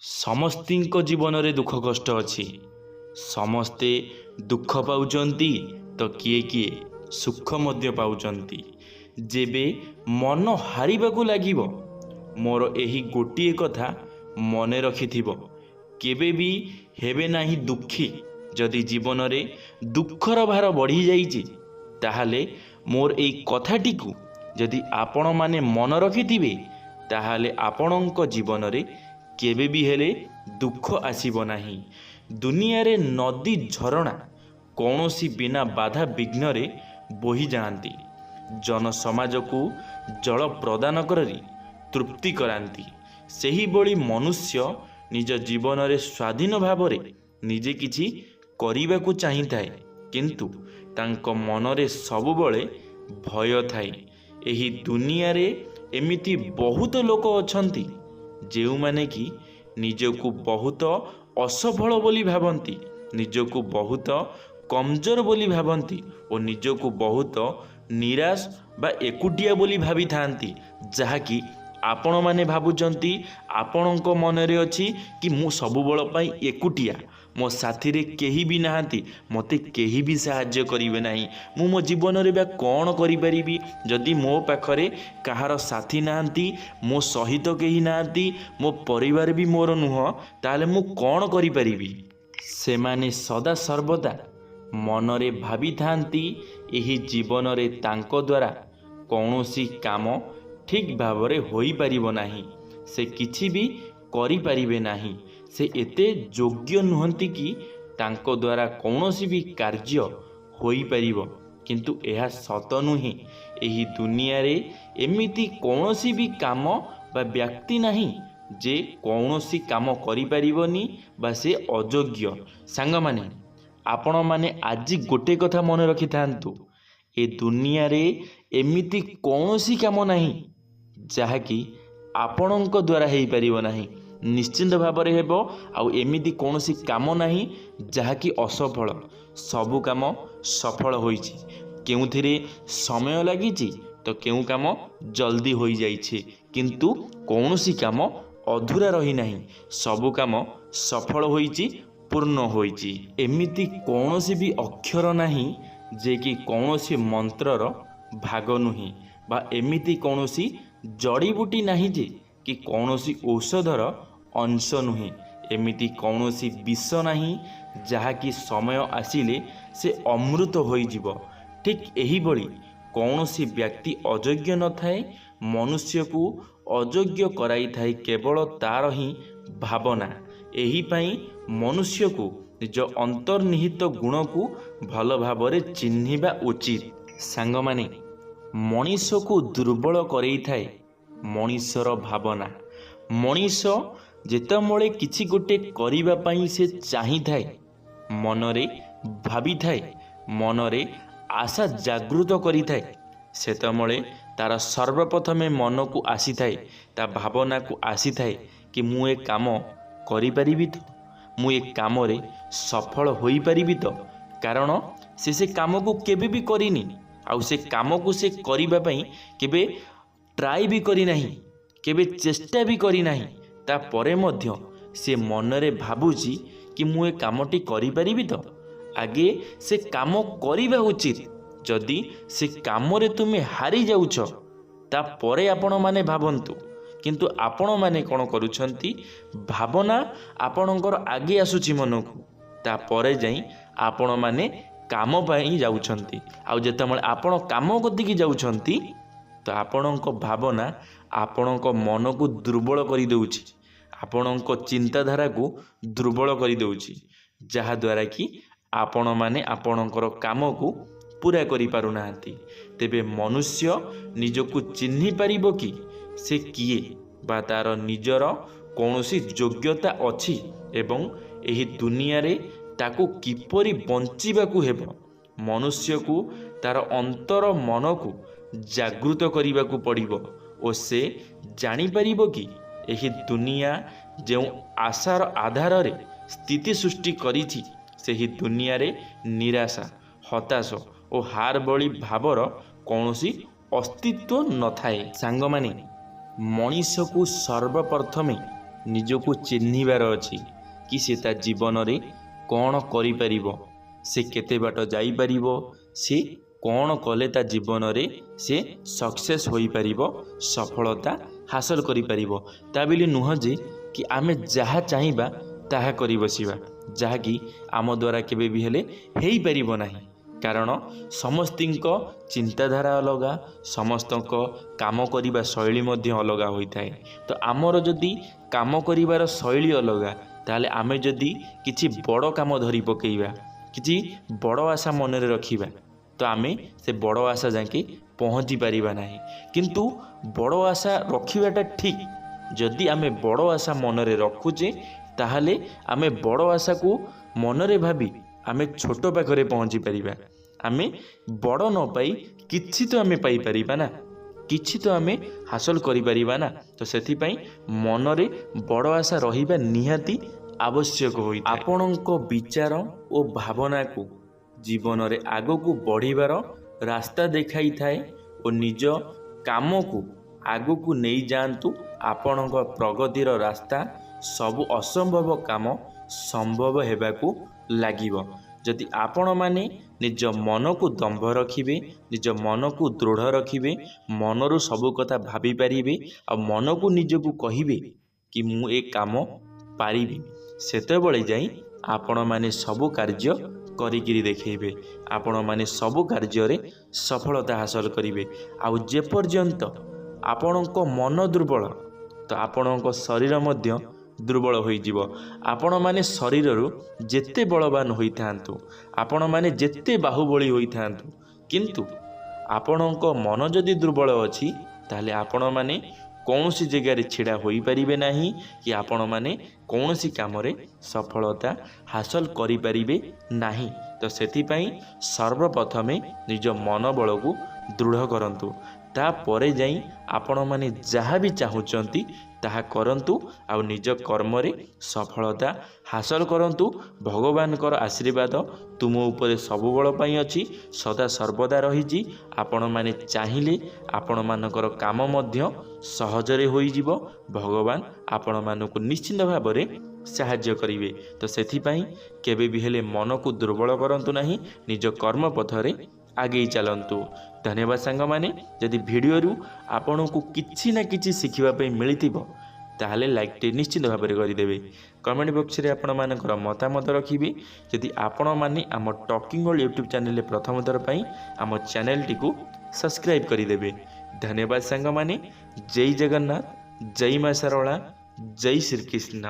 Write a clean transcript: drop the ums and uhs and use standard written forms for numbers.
ସମସ୍ତିଙ୍କ ଜୀବନରେ ଦୁଃଖ କଷ୍ଟ ଅଛି। ସମସ୍ତେ ଦୁଃଖ ପାଉଛନ୍ତି ତ କିଏ କିଏ ସୁଖ ମଧ୍ୟ ପାଉଛନ୍ତି। ଯେବେ ମନ ହାରିବାକୁ ଲାଗିବ, ମୋର ଏହି ଗୋଟିଏ କଥା ମନେ ରଖିଥିବ, କେବେ ବି ହେବେ ନାହିଁ ଦୁଃଖୀ। ଯଦି ଜୀବନରେ ଦୁଃଖର ଭାର ବଢ଼ିଯାଇଛି, ତାହେଲେ ମୋର ଏହି କଥାଟିକୁ ଯଦି ଆପଣମାନେ ମନେ ରଖିଥିବେ, ତାହେଲେ ଆପଣଙ୍କ ଜୀବନରେ କେବେ ବି ହେଲେ ଦୁଃଖ ଆସିବ ନାହିଁ। ଦୁନିଆରେ ନଦୀ ଝରଣା କୌଣସି ବିନା ବାଧା ବିଘ୍ନରେ ବୋହିଯାଆନ୍ତି। ଜନସମାଜକୁ ଜଳ ପ୍ରଦାନ କରି ତୃପ୍ତି କରାନ୍ତି। ସେହିଭଳି ମନୁଷ୍ୟ ନିଜ ଜୀବନରେ ସ୍ୱାଧୀନ ଭାବରେ ନିଜେ କିଛି କରିବାକୁ ଚାହିଁଥାଏ, କିନ୍ତୁ ତାଙ୍କ ମନରେ ସବୁବେଳେ ଭୟ ଥାଏ। ଏହି ଦୁନିଆରେ ଏମିତି ବହୁତ ଲୋକ ଅଛନ୍ତି ଯେଉଁମାନେ କି ନିଜକୁ ବହୁତ ଅସଫଳ ବୋଲି ଭାବନ୍ତି, ନିଜକୁ ବହୁତ କମଜୋର ବୋଲି ଭାବନ୍ତି ଓ ନିଜକୁ ବହୁତ ନିରାଶ ବା ଏକୁଟିଆ ବୋଲି ଭାବିଥାନ୍ତି। ଯାହାକି ଆପଣମାନେ ଭାବୁଛନ୍ତି, ଆପଣଙ୍କ ମନରେ ଅଛି କି ମୁଁ ସବୁବେଳ ପାଇଁ ଏକୁଟିଆ, ମୋ ସାଥିରେ କେହି ବି ନାହାନ୍ତି, ମୋତେ କେହି ବି ସାହାଯ୍ୟ କରିବେ ନାହିଁ। ମୁଁ ମୋ ଜୀବନରେ ବା କ'ଣ କରିପାରିବି? ଯଦି ମୋ ପାଖରେ କାହାର ସାଥୀ ନାହାନ୍ତି, ମୋ ସହିତ କେହି ନାହାନ୍ତି, ମୋ ପରିବାର ବି ମୋର ନୁହଁ, ତାହେଲେ ମୁଁ କ'ଣ କରିପାରିବି? ସେମାନେ ସଦାସର୍ବଦା ମନରେ ଭାବିଥାନ୍ତି, ଏହି ଜୀବନରେ ତାଙ୍କ ଦ୍ୱାରା କୌଣସି କାମ ଠିକ୍ ଭାବରେ ହୋଇପାରିବ ନାହିଁ। ସେ କିଛି ବି କରିପାରିବେ ନାହିଁ। ସେ ଏତେ ଯୋଗ୍ୟ ନୁହନ୍ତି କି ତାଙ୍କ ଦ୍ୱାରା କୌଣସି ବି କାର୍ଯ୍ୟ ହୋଇପାରିବ। କିନ୍ତୁ ଏହା ସତ ନୁହେଁ। ଏହି ଦୁନିଆରେ ଏମିତି କୌଣସି ବି କାମ ବା ବ୍ୟକ୍ତି ନାହିଁ ଯେ କୌଣସି କାମ କରିପାରିବନି ବା ସେ ଅଯୋଗ୍ୟ। ସାଙ୍ଗମାନେ, ଆପଣମାନେ ଆଜି ଗୋଟେ କଥା ମନେ ରଖିଥାନ୍ତୁ, ଏ ଦୁନିଆରେ ଏମିତି କୌଣସି କାମ ନାହିଁ ଯାହାକି ଆପଣଙ୍କ ଦ୍ୱାରା ହେଇପାରିବ ନାହିଁ। ନିଶ୍ଚିନ୍ତ ଭାବରେ ହେବ। ଆଉ ଏମିତି କୌଣସି କାମ ନାହିଁ ଯାହାକି ଅସଫଳ। ସବୁ କାମ ସଫଳ ହୋଇଛି। କେଉଁଥିରେ ସମୟ ଲାଗିଛି ତ କେଉଁ କାମ ଜଲ୍ଦି ହୋଇଯାଇଛି, କିନ୍ତୁ କୌଣସି କାମ ଅଧୁରା ରହିନାହିଁ। ସବୁ କାମ ସଫଳ ହୋଇଛି, ପୂର୍ଣ୍ଣ ହୋଇଛି। ଏମିତି କୌଣସି ବି ଅକ୍ଷର ନାହିଁ ଯେ କି କୌଣସି ମନ୍ତ୍ରର ଭାଗ ନୁହେଁ, ବା ଏମିତି କୌଣସି ଜଡ଼ିବୁଟି ନାହିଁ ଯେ କି କୌଣସି ଔଷଧର ଅଂଶ ନୁହେଁ। ଏମିତି କୌଣସି ବିଷ ନାହିଁ ଯାହାକି ସମୟ ଆସିଲେ ସେ ଅମୃତ ହୋଇଯିବ। ଠିକ୍ ଏହିଭଳି କୌଣସି ବ୍ୟକ୍ତି ଅଯୋଗ୍ୟ ନଥାଏ। ମନୁଷ୍ୟକୁ ଅଯୋଗ୍ୟ କରାଇଥାଏ କେବଳ ତା'ର ହିଁ ଭାବନା। ଏହିପାଇଁ ମନୁଷ୍ୟକୁ ନିଜ ଅନ୍ତର୍ନିହିତ ଗୁଣକୁ ଭଲ ଭାବରେ ଚିହ୍ନିବା ଉଚିତ। ସାଙ୍ଗମାନେ, ମଣିଷକୁ ଦୁର୍ବଳ କରେଇଥାଏ ମଣିଷର ଭାବନା। ମଣିଷ ଯେତେବେଳେ କିଛି ଗୋଟେ କରିବା ପାଇଁ ସେ ଚାହିଁଥାଏ, ମନରେ ଭାବିଥାଏ, ମନରେ ଆଶା ଜାଗୃତ କରିଥାଏ, ସେତେବେଳେ ତାର ସର୍ବପ୍ରଥମେ ମନକୁ ଆସିଥାଏ, ତା ଭାବନାକୁ ଆସିଥାଏ କି ମୁଁ ଏ କାମ କରିପାରିବି ତ, ମୁଁ ଏ କାମରେ ସଫଳ ହୋଇପାରିବି ତ। କାରଣ ସେ କାମକୁ କେବେ ବି କରିନି, ଆଉ ସେ କାମକୁ ସେ କରିବା ପାଇଁ କେବେ ଟ୍ରାଏ ବି କରିନାହିଁ, କେବେ ଚେଷ୍ଟା ବି କରିନାହିଁ। ତାପରେ ମଧ୍ୟ ସେ ମନରେ ଭାବୁଛି କି ମୁଁ ଏ କାମଟି କରିପାରିବି ତ। ଆଗେ ସେ କାମ କରିବା ଉଚିତ। ଯଦି ସେ କାମରେ ତୁମେ ହାରିଯାଉଛ, ତାପରେ ଆପଣମାନେ ଭାବନ୍ତୁ। କିନ୍ତୁ ଆପଣମାନେ କ'ଣ କରୁଛନ୍ତି? ଭାବନା ଆପଣଙ୍କର ଆଗେ ଆସୁଛି ମନକୁ, ତାପରେ ଯାଇ ଆପଣମାନେ କାମ ପାଇଁ ଯାଉଛନ୍ତି। ଆଉ ଯେତେବେଳେ ଆପଣ କାମ କତିକି ଯାଉଛନ୍ତି, ତ ଆପଣଙ୍କ ଭାବନା ଆପଣଙ୍କ ମନକୁ ଦୁର୍ବଳ କରିଦେଉଛି, ଆପଣଙ୍କ ଚିନ୍ତାଧାରାକୁ ଦୁର୍ବଳ କରିଦେଉଛି, ଯାହାଦ୍ୱାରା କି ଆପଣମାନେ ଆପଣଙ୍କର କାମକୁ ପୁରା କରିପାରୁନାହାନ୍ତି। ତେବେ ମନୁଷ୍ୟ ନିଜକୁ ଚିହ୍ନି ପାରିବ କି ସେ କିଏ, ବା ତା'ର ନିଜର କୌଣସି ଯୋଗ୍ୟତା ଅଛି ଏବଂ ଏହି ଦୁନିଆରେ ତାକୁ କିପରି ବଞ୍ଚିବାକୁ ହେବ। ମନୁଷ୍ୟକୁ ତା'ର ଅନ୍ତର ମନକୁ ଜାଗୃତ କରିବାକୁ ପଡ଼ିବ ଓ ସେ ଜାଣିପାରିବ କି ଏହି ଦୁନିଆ ଯେଉଁ ଆଶାର ଆଧାରରେ ସ୍ଥିତି ସୃଷ୍ଟି କରିଛି, ସେହି ଦୁନିଆରେ ନିରାଶା, ହତାଶ ଓ ହାର ଭଳି ଭାବର କୌଣସି ଅସ୍ତିତ୍ୱ ନଥାଏ। ସାଙ୍ଗମାନେ, ମଣିଷକୁ ସର୍ବପ୍ରଥମେ ନିଜକୁ ଚିହ୍ନିବାର ଅଛି କି ସେ ତା ଜୀବନରେ କ'ଣ କରିପାରିବ, ସେ କେତେ ବାଟ ଯାଇପାରିବ, ସେ କ'ଣ କଲେ ତା ଜୀବନରେ ସେ ସକ୍ସେସ୍ ହୋଇପାରିବ, ସଫଳତା ହାସଲ କରିପାରିବ। ତା ବୋଲି ନୁହଁ ଯେ କି ଆମେ ଯାହା ଚାହିଁବା ତାହା କରି ବସିବା, ଯାହାକି ଆମ ଦ୍ୱାରା କେବେ ବି ହେଲେ ହେଇପାରିବ ନାହିଁ। କାରଣ ସମସ୍ତଙ୍କ ଚିନ୍ତାଧାରା ଅଲଗା, ସମସ୍ତଙ୍କ କାମ କରିବା ଶୈଳୀ ମଧ୍ୟ ଅଲଗା ହୋଇଥାଏ। ତ ଆମର ଯଦି କାମ କରିବାର ଶୈଳୀ ଅଲଗା, ତାହେଲେ ଆମେ ଯଦି କିଛି ବଡ଼ କାମ ଧରି ପକାଇବା, କିଛି ବଡ଼ ଆଶା ମନରେ ରଖିବା, ତ ଆମେ ସେ ବଡ଼ ଆଶା ଯାକେ ପହଞ୍ଚି ପାରିବା ନାହିଁ। କିନ୍ତୁ ବଡ଼ ଆଶା ରଖିବାଟା ଠିକ୍। ଯଦି ଆମେ ବଡ଼ ଆଶା ମନରେ ରଖୁଛେ, ତାହେଲେ ଆମେ ବଡ଼ ଆଶାକୁ ମନରେ ଭାବି ଆମେ ଛୋଟ ପାଖରେ ପହଞ୍ଚି ପାରିବା। ଆମେ ବଡ଼ ନ ପାଇ କିଛି ତ ଆମେ ପାଇପାରିବା ନା, କିଛି ତ ଆମେ ହାସଲ କରିପାରିବା ନା। ତ ସେଥିପାଇଁ ମନରେ ବଡ଼ ଆଶା ରହିବା ନିହାତି ଆବଶ୍ୟକ ହୋଇଥାଏ। ଆପଣଙ୍କ ବିଚାର ଓ ଭାବନାକୁ ଜୀବନରେ ଆଗକୁ ବଢ଼ିବାର ରାସ୍ତା ଦେଖାଇଥାଏ ଓ ନିଜ କାମକୁ ଆଗକୁ ନେଇଯାଆନ୍ତୁ। ଆପଣଙ୍କ ପ୍ରଗତିର ରାସ୍ତା ସବୁ ଅସମ୍ଭବ କାମ ସମ୍ଭବ ହେବାକୁ ଲାଗିବ। ଯଦି ଆପଣମାନେ ନିଜ ମନକୁ ଦମ୍ଭ ରଖିବେ, ନିଜ ମନକୁ ଦୃଢ଼ ରଖିବେ, ମନରୁ ସବୁ କଥା ଭାବିପାରିବେ ଆଉ ମନକୁ ନିଜକୁ କହିବେ କି ମୁଁ ଏ କାମ ପାରିବି, ସେତେବେଳେ ଯାଇ ଆପଣମାନେ ସବୁ କାର୍ଯ୍ୟ କରିକିରି ଦେଖାଇବେ। ଆପଣମାନେ ସବୁ କାର୍ଯ୍ୟରେ ସଫଳତା ହାସଲ କରିବେ। ଆଉ ଯେପର୍ଯ୍ୟନ୍ତ ଆପଣଙ୍କ ମନ ଦୁର୍ବଳ, ତ ଆପଣଙ୍କ ଶରୀର ମଧ୍ୟ ଦୁର୍ବଳ ହୋଇଯିବ। ଆପଣମାନେ ଶରୀରରୁ ଯେତେ ବଳବାନ ହୋଇଥାନ୍ତୁ, ଆପଣମାନେ ଯେତେ ବାହୁବଳୀ ହୋଇଥାନ୍ତୁ, କିନ୍ତୁ ଆପଣଙ୍କ ମନ ଯଦି ଦୁର୍ବଳ ଅଛି, ତାହେଲେ ଆପଣମାନେ କୌଣସି ଜାଗାରେ ଛିଡ଼ା ହୋଇପାରିବେ ନାହିଁ କି ଆପଣମାନେ କୌଣସି କାମରେ ସଫଳତା ହାସଲ କରିପାରିବେ ନାହିଁ। ତ ସେଥିପାଇଁ ସର୍ବପ୍ରଥମେ ନିଜ ମନୋବଳକୁ ଦୃଢ଼ କରନ୍ତୁ। ତାପରେ ଯାଇ ଆପଣମାନେ ଯାହା ବି ଚାହୁଁଛନ୍ତି ତାହା କରନ୍ତୁ ଆଉ ନିଜ କର୍ମରେ ସଫଳତା ହାସଲ କରନ୍ତୁ। ଭଗବାନଙ୍କର ଆଶୀର୍ବାଦ ତୁମ ଉପରେ ସବୁବେଳ ପାଇଁ ଅଛି, ସଦା ସର୍ବଦା ରହିଛି। ଆପଣମାନେ ଚାହିଁଲେ ଆପଣମାନଙ୍କର କାମ ମଧ୍ୟ ସହଜରେ ହୋଇଯିବ। ଭଗବାନ ଆପଣମାନଙ୍କୁ ନିଶ୍ଚିନ୍ତ ଭାବରେ ସାହାଯ୍ୟ କରିବେ। ତ ସେଥିପାଇଁ କେବେ ବି ହେଲେ ମନକୁ ଦୁର୍ବଳ କରନ୍ତୁ ନାହିଁ, ନିଜ କର୍ମ ପଥରେ ଆଗେଇ ଚାଲନ୍ତୁ। ଧନ୍ୟବାଦ ସାଙ୍ଗମାନେ। ଯଦି ଭିଡ଼ିଓରୁ ଆପଣଙ୍କୁ କିଛି ନା କିଛି ଶିଖିବା ପାଇଁ ମିଳିଥିବ, ତାହେଲେ ଲାଇକ୍ଟି ନିଶ୍ଚିତ ଭାବରେ କରିଦେବେ। କମେଣ୍ଟ ବକ୍ସରେ ଆପଣମାନଙ୍କର ମତାମତ ରଖିବେ। ଯଦି ଆପଣମାନେ ଆମ ଟକିଂ ୱାର୍ଲ୍ଡ ୟୁଟ୍ୟୁବ୍ ଚ୍ୟାନେଲରେ ପ୍ରଥମ ଥର ପାଇଁ ଆମ ଚ୍ୟାନେଲଟିକୁ ସବସ୍କ୍ରାଇବ୍ କରିଦେବେ। ଧନ୍ୟବାଦ ସାଙ୍ଗମାନେ। ଜୟ ଜଗନ୍ନାଥ, ଜୟ ମା ଶାରଳା, ଜୟ ଶ୍ରୀକୃଷ୍ଣ।